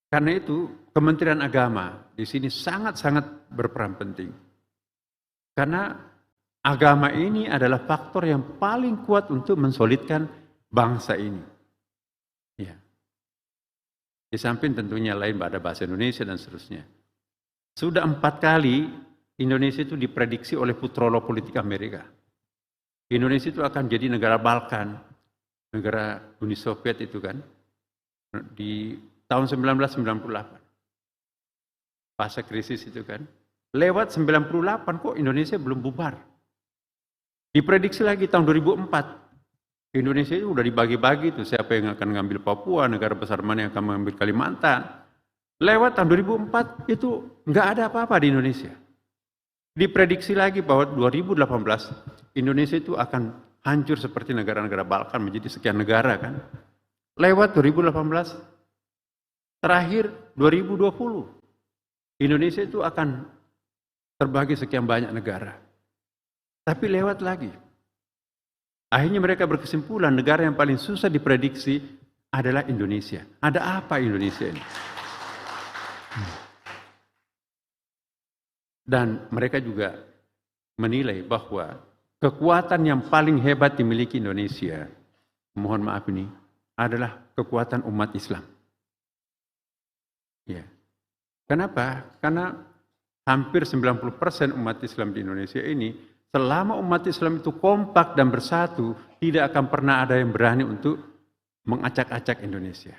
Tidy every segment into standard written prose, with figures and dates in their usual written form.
Karena itu Kementerian Agama di sini sangat-sangat berperan penting. Karena agama ini adalah faktor yang paling kuat untuk mensolidkan bangsa ini. Ya. Di samping tentunya lain ada bahasa Indonesia dan seterusnya. Sudah 4 kali Indonesia itu diprediksi oleh futurolog politik Amerika. Indonesia itu akan jadi negara Balkan, negara Uni Soviet itu kan, di tahun 1998. Fase krisis itu kan. Lewat 98 kok Indonesia belum bubar. Diprediksi lagi tahun 2004. Indonesia itu udah dibagi-bagi tuh siapa yang akan mengambil Papua, negara besar mana yang akan mengambil Kalimantan. Lewat tahun 2004 itu nggak ada apa-apa di Indonesia. Diprediksi lagi bahwa 2018 Indonesia itu akan hancur seperti negara-negara Balkan menjadi sekian negara kan. Lewat 2018, terakhir 2020 Indonesia itu akan terbagi sekian banyak negara. Tapi lewat lagi. Akhirnya mereka berkesimpulan negara yang paling susah diprediksi adalah Indonesia. Ada apa Indonesia ini? Dan mereka juga menilai bahwa kekuatan yang paling hebat dimiliki Indonesia, mohon maaf ini, adalah kekuatan umat Islam. Ya. Kenapa? Karena hampir 90% umat Islam di Indonesia ini, selama umat Islam itu kompak dan bersatu, tidak akan pernah ada yang berani untuk mengacak-acak Indonesia.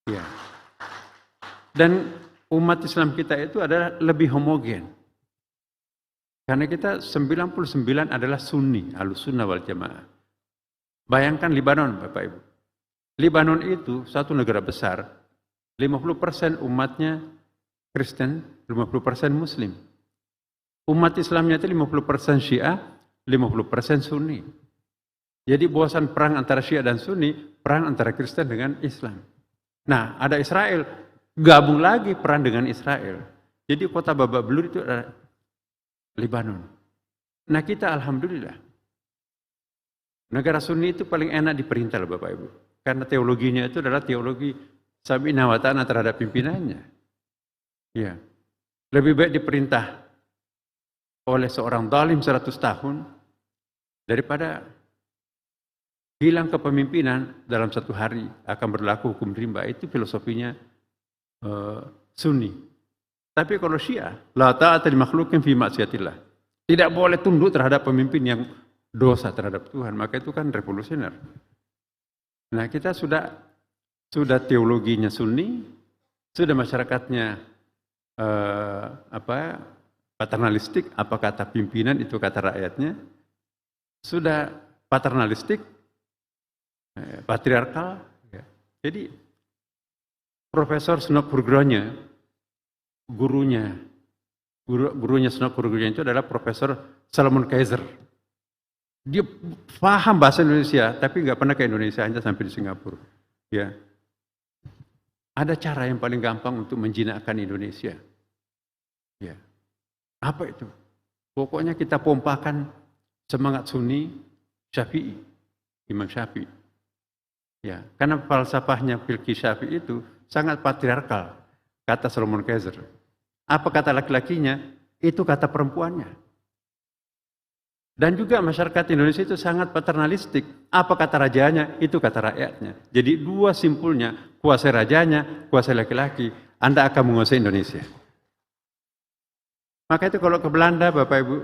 Ya. Dan umat Islam kita itu adalah lebih homogen. Karena kita 99 adalah Sunni, Ahlussunnah wal Jamaah. Bayangkan Libanon, Bapak Ibu. Libanon itu satu negara besar, 50% umatnya Kristen, 50% Muslim. Umat Islamnya itu 50% Syiah, 50% Sunni. Jadi bosan perang antara Syiah dan Sunni, perang antara Kristen dengan Islam. Nah, ada Israel, gabung lagi perang dengan Israel. Jadi kota Babak Belur itu adalah Libanon. Nah kita alhamdulillah, negara Sunni itu paling enak diperintah loh Bapak Ibu. Karena teologinya itu adalah teologi Sami'na wa ta'na terhadap pimpinannya. Ya. Lebih baik diperintah oleh seorang zalim 100 tahun daripada hilang kepemimpinan dalam 1 hari akan berlaku hukum rimba. Itu filosofinya Sunni. Tapi kalau Syiah, la ta'ata li makhluqin fi maksiatillah. Tidak boleh tunduk terhadap pemimpin yang dosa terhadap Tuhan, maka itu kan revolusioner. Nah, kita sudah teologinya Sunni, sudah masyarakatnya paternalistik, apa kata pimpinan itu kata rakyatnya, sudah paternalistik, patriarkal. Ya. Jadi Profesor Snok Burgronya, gurunya Snok Burgronya itu adalah Profesor Salomon Kaiser. Dia paham bahasa Indonesia, tapi nggak pernah ke Indonesia, hanya sampai di Singapura. Ya. Ada cara yang paling gampang untuk menjinakkan Indonesia. Ya. Apa itu? Pokoknya kita pompakan semangat Sunni, Syafi'i, Imam Syafi'i. Ya, karena falsafahnya Fiqh Syafi'i itu sangat patriarkal, kata Salomon Kaiser. Apa kata laki-lakinya? Itu kata perempuannya. Dan juga masyarakat Indonesia itu sangat paternalistik. Apa kata rajanya? Itu kata rakyatnya. Jadi dua simpulnya, kuasai rajanya, kuasai laki-laki, Anda akan menguasai Indonesia. Maka itu kalau ke Belanda, Bapak Ibu,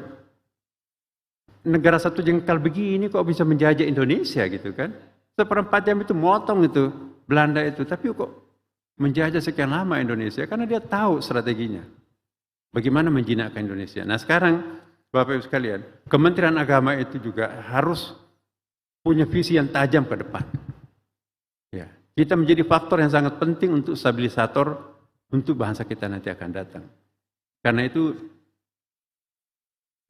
negara satu jengkal begini kok bisa menjajah Indonesia gitu kan? 1/4 jam itu motong itu Belanda itu, tapi kok menjajah sekian lama Indonesia? Karena dia tahu strateginya. Bagaimana menjinakkan Indonesia. Nah sekarang, Bapak Ibu sekalian, Kementerian Agama itu juga harus punya visi yang tajam ke depan. Ya, kita menjadi faktor yang sangat penting untuk stabilisator untuk bangsa kita nanti akan datang. Karena itu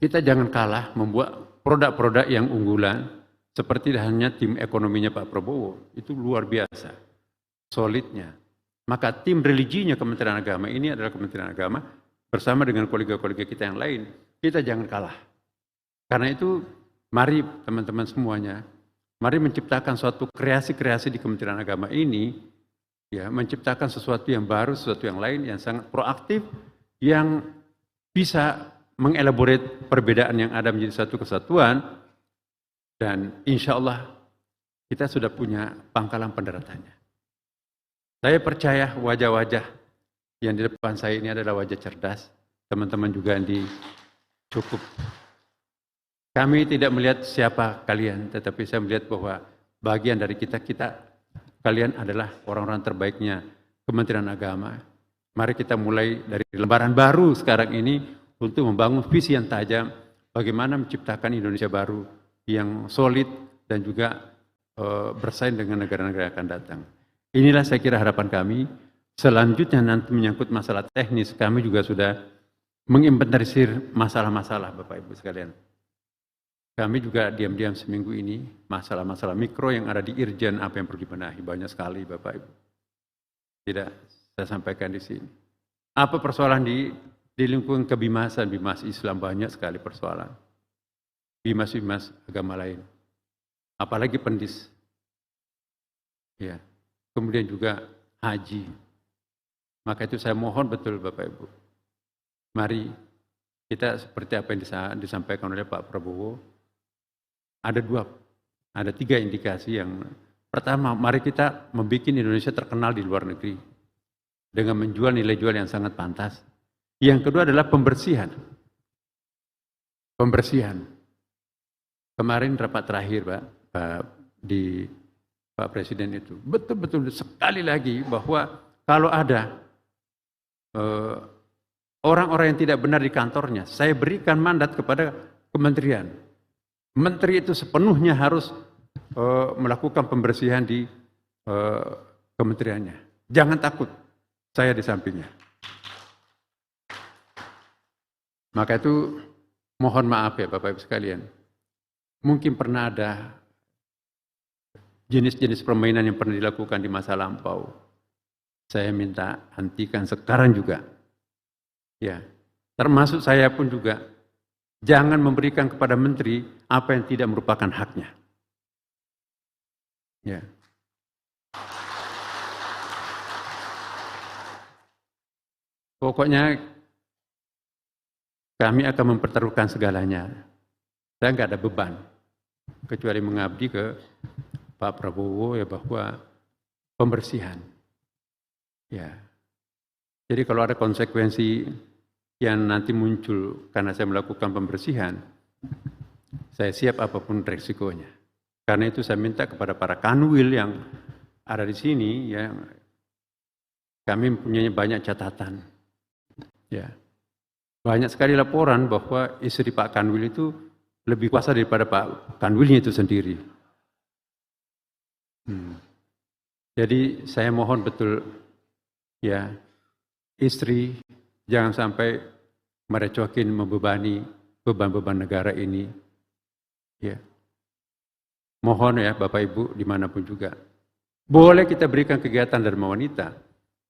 kita jangan kalah membuat produk-produk yang unggulan seperti hanya tim ekonominya Pak Prabowo. Itu luar biasa, solidnya. Maka tim religinya Kementerian Agama ini adalah Kementerian Agama bersama dengan kolega-kolega kita yang lain. Kita jangan kalah. Karena itu mari teman-teman semuanya, mari menciptakan suatu kreasi-kreasi di Kementerian Agama ini ya, menciptakan sesuatu yang baru, sesuatu yang lain, yang sangat proaktif, yang bisa mengelaborate perbedaan yang ada menjadi satu kesatuan, dan insya Allah kita sudah punya pangkalan pendaratannya. Saya percaya wajah-wajah yang di depan saya ini adalah wajah cerdas, teman-teman juga yang cukup. Kami tidak melihat siapa kalian, tetapi saya melihat bahwa bagian dari kita, kalian adalah orang-orang terbaiknya Kementerian Agama. Mari kita mulai dari lembaran baru sekarang ini untuk membangun visi yang tajam, bagaimana menciptakan Indonesia baru yang solid dan juga bersaing dengan negara-negara yang akan datang. Inilah saya kira harapan kami. Selanjutnya nanti menyangkut masalah teknis, kami juga sudah menginventarisir masalah-masalah Bapak Ibu sekalian. Kami juga diam-diam seminggu ini, masalah-masalah mikro yang ada di Irjen, apa yang perlu dibenahi, banyak sekali Bapak Ibu. Tidak saya sampaikan di sini. Apa persoalan di lingkungan kebimasan, bimas Islam, banyak sekali persoalan. Bimas-bimas agama lain. Apalagi pendis. Ya. Kemudian juga haji. Maka itu saya mohon betul Bapak Ibu. Mari kita seperti apa yang disampaikan oleh Pak Prabowo. Ada tiga indikasi. Yang pertama, mari kita membuat Indonesia terkenal di luar negeri dengan menjual nilai jual yang sangat pantas. Yang kedua adalah pembersihan. Pembersihan. Kemarin rapat terakhir di Pak Presiden itu betul-betul sekali lagi bahwa kalau ada orang-orang yang tidak benar di kantornya, saya berikan mandat kepada kementerian. Menteri itu sepenuhnya harus melakukan pembersihan di kementeriannya. Jangan takut, saya di sampingnya. Maka itu mohon maaf ya Bapak Ibu sekalian. Mungkin pernah ada jenis-jenis permainan yang pernah dilakukan di masa lampau. Saya minta hentikan sekarang juga. Ya, termasuk saya pun juga. Jangan memberikan kepada menteri apa yang tidak merupakan haknya. Ya. Pokoknya kami akan mempertaruhkan segalanya. Saya nggak ada beban, kecuali mengabdi ke Pak Prabowo ya bahwa pembersihan. Ya. Jadi kalau ada konsekuensi yang nanti muncul karena saya melakukan pembersihan, saya siap apapun resikonya. Karena itu saya minta kepada para kanwil yang ada di sini, ya, kami mempunyai banyak catatan. Ya, banyak sekali laporan bahwa istri Pak Kanwil itu lebih kuasa daripada Pak Kanwilnya itu sendiri. Jadi saya mohon betul, ya, istri jangan sampai merecokin, membebani beban-beban negara ini. Ya. Mohon ya Bapak Ibu dimanapun juga. Boleh kita berikan kegiatan Dharma Wanita,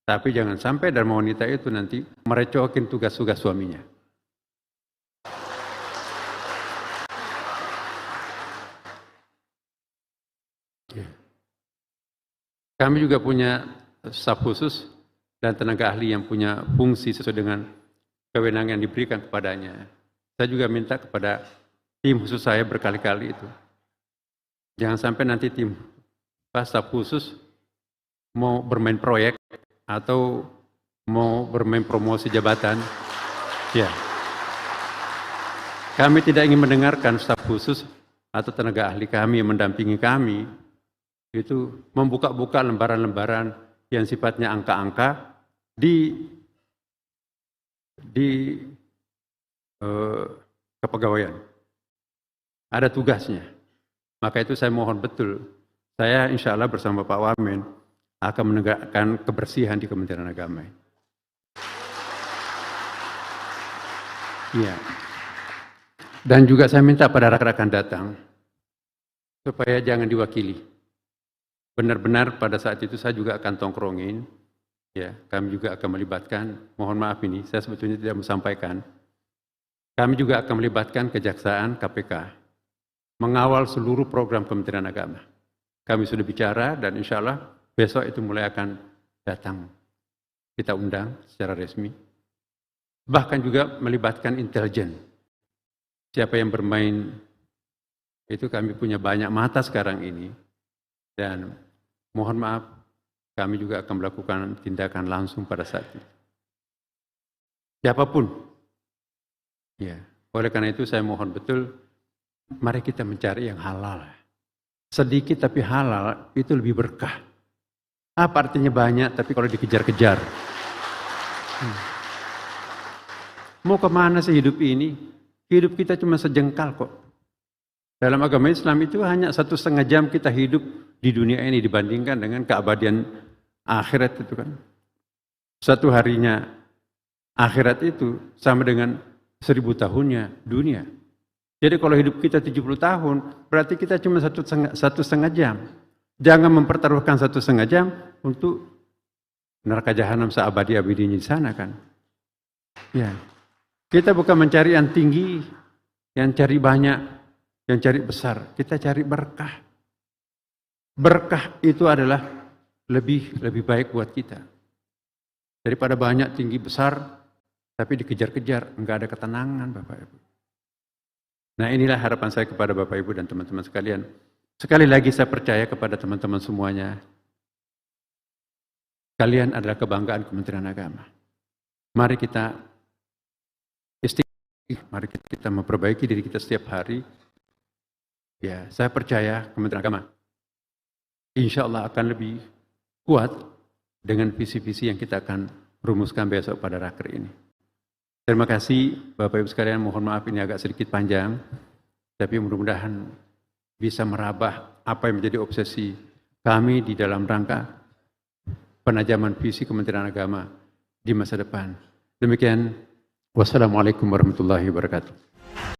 tapi jangan sampai Dharma Wanita itu nanti merecokin tugas-tugas suaminya. Ya. Kami juga punya staf khusus dan tenaga ahli yang punya fungsi sesuai dengan kewenangan yang diberikan kepadanya. Saya juga minta kepada tim khusus saya berkali-kali itu. Jangan sampai nanti tim staf khusus mau bermain proyek atau mau bermain promosi jabatan. Ya. Kami tidak ingin mendengarkan staf khusus atau tenaga ahli kami yang mendampingi kami itu membuka-buka lembaran-lembaran yang sifatnya angka-angka di kepegawaian. Ada tugasnya. Maka itu saya mohon betul. Saya insya Allah bersama Pak Wamen akan menegakkan kebersihan di Kementerian Agama. Iya. Dan juga saya minta pada rekan-rekan datang supaya jangan diwakili. Benar-benar pada saat itu saya juga akan tongkrongin, ya, kami juga akan melibatkan, mohon maaf ini, saya sebetulnya tidak menyampaikan, kami juga akan melibatkan Kejaksaan, KPK, mengawal seluruh program Kementerian Agama. Kami sudah bicara dan insya Allah besok itu mulai akan datang, kita undang secara resmi. Bahkan juga melibatkan intelijen. Siapa yang bermain, itu kami punya banyak mata sekarang ini. Dan mohon maaf, kami juga akan melakukan tindakan langsung pada saat itu. Siapapun. Ya. Oleh karena itu saya mohon betul, mari kita mencari yang halal. Sedikit tapi halal itu lebih berkah. Apa artinya banyak tapi kalau dikejar-kejar? Mau kemana sih hidup ini? Hidup kita cuma sejengkal kok. Dalam agama Islam itu hanya 1,5 jam kita hidup di dunia ini dibandingkan dengan keabadian akhirat itu kan. Satu harinya akhirat itu sama dengan 1000 tahunnya dunia. Jadi kalau hidup kita 70 tahun, berarti kita cuma 1,5 jam. Jangan mempertaruhkan 1,5 jam untuk neraka jahanam seabadi-abadinya di sana kan. Ya. Kita bukan mencari yang tinggi, yang cari banyak, yang cari besar. Kita cari berkah. Berkah itu adalah lebih baik buat kita. Daripada banyak tinggi besar, tapi dikejar-kejar, enggak ada ketenangan Bapak Ibu. Nah inilah harapan saya kepada Bapak Ibu dan teman-teman sekalian. Sekali lagi saya percaya kepada teman-teman semuanya. Kalian adalah kebanggaan Kementerian Agama. Mari kita istiqomah, mari kita memperbaiki diri kita setiap hari. Ya, saya percaya Kementerian Agama insya Allah akan lebih kuat dengan visi-visi yang kita akan rumuskan besok pada raker ini. Terima kasih Bapak Ibu sekalian, mohon maaf ini agak sedikit panjang, tapi mudah-mudahan bisa merabah apa yang menjadi obsesi kami di dalam rangka penajaman visi Kementerian Agama di masa depan. Demikian, wassalamualaikum warahmatullahi wabarakatuh.